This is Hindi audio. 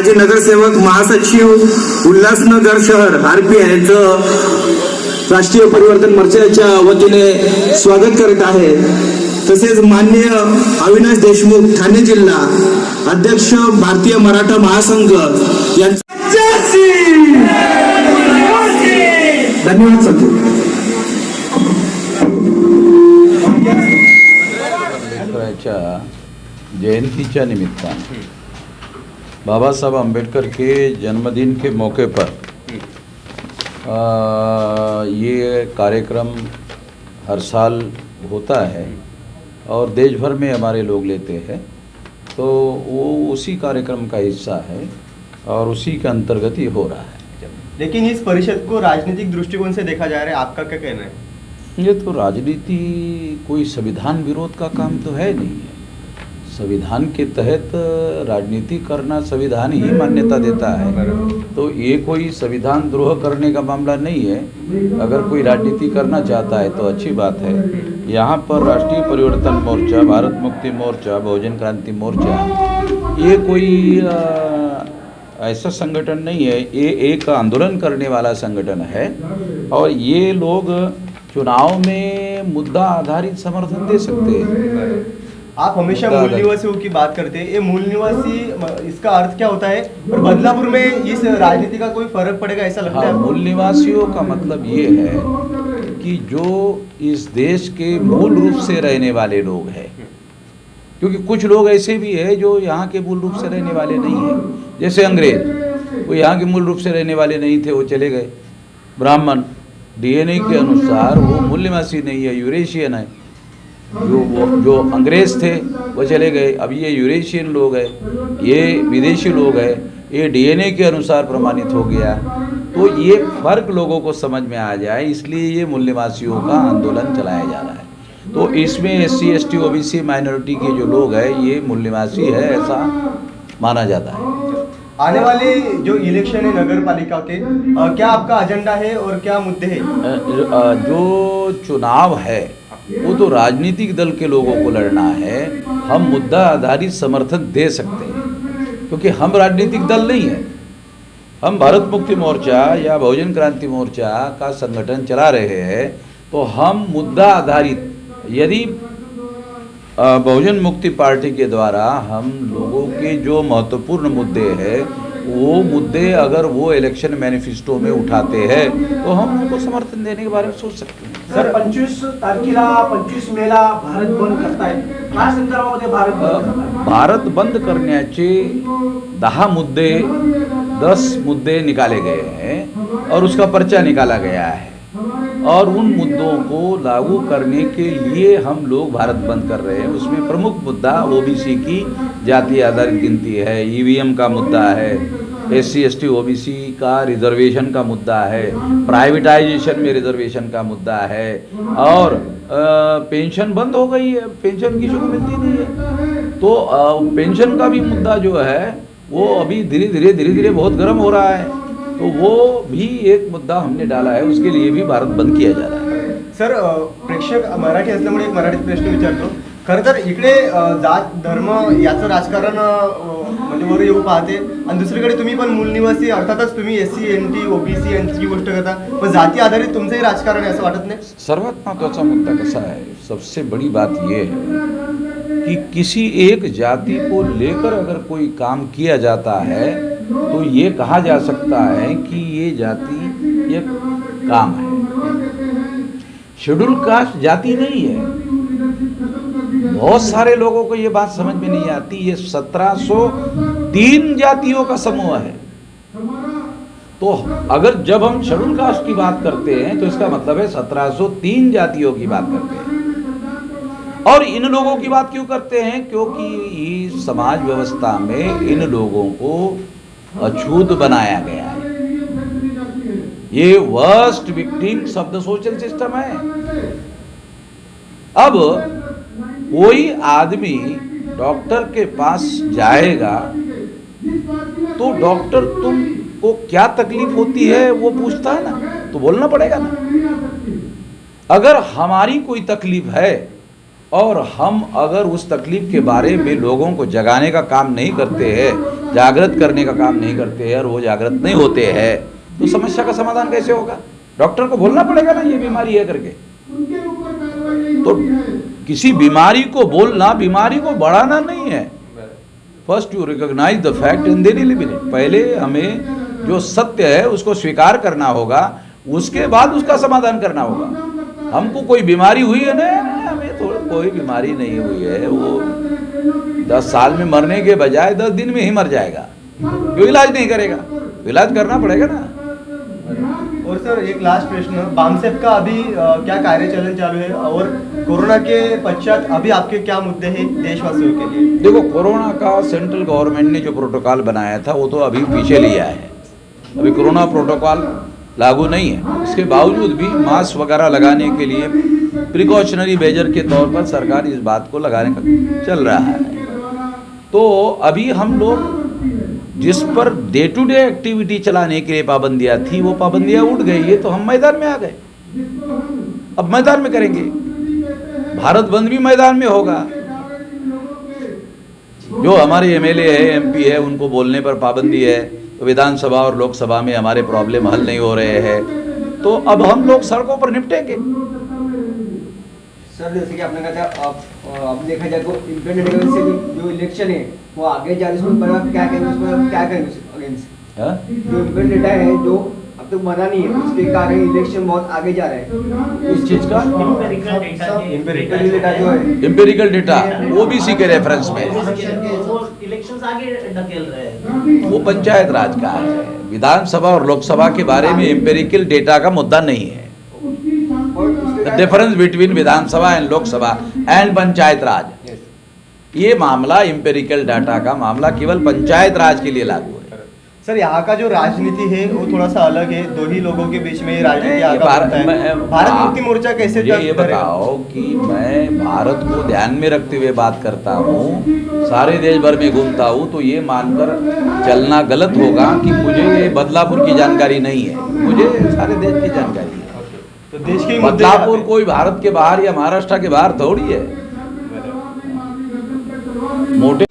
माजी नगरसेवक महासचिव उल्हासनगर शहर आरपीआय यांचं राष्ट्रीय परिवर्तन मोर्चाच्या वतीने स्वागत करत आहे। तसेच माननीय अविनाश देशमुख ठाणे जिल्हा अध्यक्ष भारतीय मराठा महासंघ धन्यवाद सर। जयंतीच्या निमित्ताने बाबासाहेब आंबेडकर के जन्मदिन के मौके पर ये कार्यक्रम हर साल होता है और देश भर में हमारे लोग लेते हैं, तो वो उसी कार्यक्रम का हिस्सा है और उसी के अंतर्गत ही हो रहा है। लेकिन इस परिषद को राजनीतिक दृष्टिकोण से देखा जा रहा है, आपका क्या कहना है? ये तो राजनीति कोई संविधान विरोध का काम तो है नहीं है। संविधान के तहत राजनीति करना संविधान ही मान्यता देता है, तो ये कोई संविधान द्रोह करने का मामला नहीं है। अगर कोई राजनीति करना चाहता है तो अच्छी बात है। यहाँ पर राष्ट्रीय परिवर्तन मोर्चा, भारत मुक्ति मोर्चा, बहुजन क्रांति मोर्चा ये कोई ऐसा संगठन नहीं है, ये एक आंदोलन करने वाला संगठन है और ये लोग चुनाव में मुद्दा आधारित समर्थन दे सकते हैं। आप हमेशा मूल निवासियों की बात करते हैं, ये मूल निवासी इसका अर्थ क्या होता है और बदलापुर में इस राजनीति का कोई फर्क पड़ेगा ऐसा लगता है? मूल निवासियों का मतलब ये है कि जो इस देश के मूल रूप से रहने वाले लोग हैं, क्योंकि कुछ लोग ऐसे भी हैं जो यहाँ के मूल रूप से रहने वाले नहीं हैं, जैसे अंग्रेज, वो यहाँ के मूल रूप से रहने वाले नहीं थे, वो चले गए। ब्राह्मण डीएनए के अनुसार वो मूल निवासी नहीं है, यूरेशियन है। जो अंग्रेज थे वो चले गए, अब ये यूरेशियन लोग हैं, ये विदेशी लोग हैं, ये डीएनए के अनुसार प्रमाणित हो गया। तो ये फर्क लोगों को समझ में आ जाए, इसलिए ये मूल निवासियों का आंदोलन चलाया जा रहा है। तो इसमें एससी एसटी ओबीसी माइनॉरिटी के जो लोग हैं ये मूल निवासी है, ऐसा माना जाता है। आने वाले जो इलेक्शन है नगर पालिका के, क्या आपका एजेंडा है और क्या मुद्दे हैं? जो चुनाव है वो तो राजनीतिक दल के लोगों को लड़ना है। हम मुद्दा आधारित समर्थन दे सकते हैं क्योंकि हम राजनीतिक दल नहीं है। हम भारत मुक्ति मोर्चा या बहुजन क्रांति मोर्चा का संगठन चला रहे हैं, तो हम मुद्दा आधारित, यदि बहुजन मुक्ति पार्टी के द्वारा हम लोगों के जो महत्वपूर्ण मुद्दे हैं वो मुद्दे अगर वो इलेक्शन मैनिफेस्टो में उठाते हैं तो हम उनको समर्थन देने के बारे में सोच सकते हैं। सर 25 तारखेला 25 मेला भारत बंद करताय, काय संदर्भामध्ये भारत बंद करण्याचे 10 मुद्दे 10 मुद्दे निकाले गए हैं और उसका पर्चा निकाला गया है और उन मुद्दों को लागू करने के लिए हम लोग भारत बंद कर रहे हैं। उसमें प्रमुख मुद्दा ओबीसी की जाति आधारित गिनती है, ईवीएम का मुद्दा है, एससी एसटी ओबीसी का रिजर्वेशन का मुद्दा है, प्राइवेटाइजेशन में रिजर्वेशन का मुद्दा है और पेंशन बंद हो गई है, पेंशन किसी को मिलती नहीं है। तो पेंशन का भी मुद्दा जो है वो अभी धीरे धीरे बहुत गर्म हो रहा है, तो वो भी एक मुद्दा हमने डाला है, उसके लिए भी भारत बंद किया जा रहा है। सर प्रेक्षक मराठी असल्यामुळे एक मराठीत प्रश्न विचारतो। खरं तर इकडे जात धर्म याचं राजकारण म्हणजे वर येऊ पाहते आणि दुसरीकडे तुम्ही पण मूल निवासी, अर्थातच तुम्ही एससी एनटी ओबीसी यांची गोष्ट करता, पण जाती आधारित तुमचंही राजकारण आहे असं वाटत नाही? सर्वात महत्त्वाचा मुद्दा कसा है, सबसे बड़ी बात ये है कि किसी एक जाति को लेकर अगर कोई काम किया जाता है तो ये कहा जा सकता है कि ये जाति एक काम है। शेड्यूल कास्ट जाति नहीं है। बहुत सारे लोगों को ये बात समझ में नहीं आती, ये 1703 जातियों का समूह है। तो अगर जब हम शेड्यूल कास्ट की बात करते हैं तो इसका मतलब है 1703 जातियों की बात करते हैं। और इन लोगों की बात क्यों करते हैं? क्योंकि इस समाज व्यवस्था में इन लोगों को अछूत बनाया गया है। ये worst victims of the social system है। अब कोई आदमी डॉक्टर के पास जाएगा तो डॉक्टर तुमको क्या तकलीफ होती है वो पूछता है ना, तो बोलना पड़ेगा ना। अगर हमारी कोई तकलीफ है और हम अगर उस तकलीफ के बारे में लोगों को जगाने का काम नहीं करते हैं, जागृत करने का काम नहीं करते हैं, और वो जागृत नहीं होते हैं, तो समस्या का समाधान कैसे होगा? डॉक्टर को बोलना पड़ेगा ना ये बीमारी है करके। तो किसी बीमारी को बोलना बीमारी को बढ़ाना नहीं है। First you recognise the fact and then eliminate. पहले हमें जो सत्य है उसको स्वीकार करना होगा, उसके बाद उसका समाधान करना होगा। हमको कोई बीमारी हुई है? नहीं, हमें तो कोई बीमारी नहीं हुई है। वो 10 साल में मरने के बजाय 10 दिन में ही मर जाएगा। क्यों इलाज नहीं करेगा? इलाज करना पड़ेगा ना। और सर एक लास्ट प्रश्न, बामसेफ का अभी क्या कार्यचलन चालू है, और कोरोना के पश्चात अभी आपके क्या मुद्दे हैं देशवासियों के लिए? देखो, कोरोना का सेंट्रल गवर्नमेंट ने जो प्रोटोकॉल बनाया था वो तो अभी पीछे लिया है। अभी कोरोना प्रोटोकॉल लागू नहीं है। इसके बावजूद भी मास्क वगैरह लगाने के लिए प्रिकॉशनरी मेजर के तौर पर सरकार इस बात को लगाने का चल रहा है। तो अभी हम लोग जिस per day to day activity चलाने के लिए पाबंदियां थी वो पाबंदियां उठ गई है, तो हम मैदान में आ गए। अब मैदान में करेंगे। भारत बंद भी मैदान में होगा। जो हमारे एमएलए है, एमपी है, उनको बोलने पर पाबंदी है, तो विधानसभा और लोकसभा में हमारे प्रॉब्लम हल नहीं हो रहे हैं, तो अब हम लोग सड़कों पर निपटेंगे। सर जैसे कि आपने कहा था, अब देखा जाए तो इंडिपेंडेंट से जो इलेक्शन है वो आगे जा रही है, उसमें आप क्या करेंगे, उसमें क्या करेंगे अगेंस्ट? जो इंडिपेंडेंट डेटा है जो अब तक बना नहीं है, उसके कारण इलेक्शन बहुत आगे जा रहा है। इस चीज का इंपेरिकल डेटा जो है, एम्पेरिकल डेटा ओबीसी के रेफरेंस में, इलेक्शंस आगे ढकेल रहे हैं। वो पंचायत राज का है। विधानसभा और लोकसभा के बारे में एम्पेरिकल डेटा का मुद्दा नहीं है। और उसके the difference between Vidhan Sabha and Lok Sabha and panchayat Raj, ये मामला एम्पेरिकल डाटा का मामला केवल पंचायत राज के लिए लागू है। सर यहाँ का जो राजनीति है वो थोड़ा सा अलग है, दो ही लोगों के बीच में ये राजनीति नहीं, आगे भारत- बढ़ता है। मैं- भारत मुक्ति मोर्चा कैसे मुझे ये करेगा? बताओ कि मैं भारत को ध्यान में रखते हुए बात करता हूँ, सारे देश भर में घूमता हूँ, तो ये मानकर चलना गलत होगा कि मुझे ये बदलापुर की जानकारी नहीं है। मुझे सारे देश की जानकारी है। तो देश के ही मुद्दे बदलापुर यहाँ पे- कोई भारत के बाहर या महाराष्ट्र के बाहर थोड़ी है। मोटे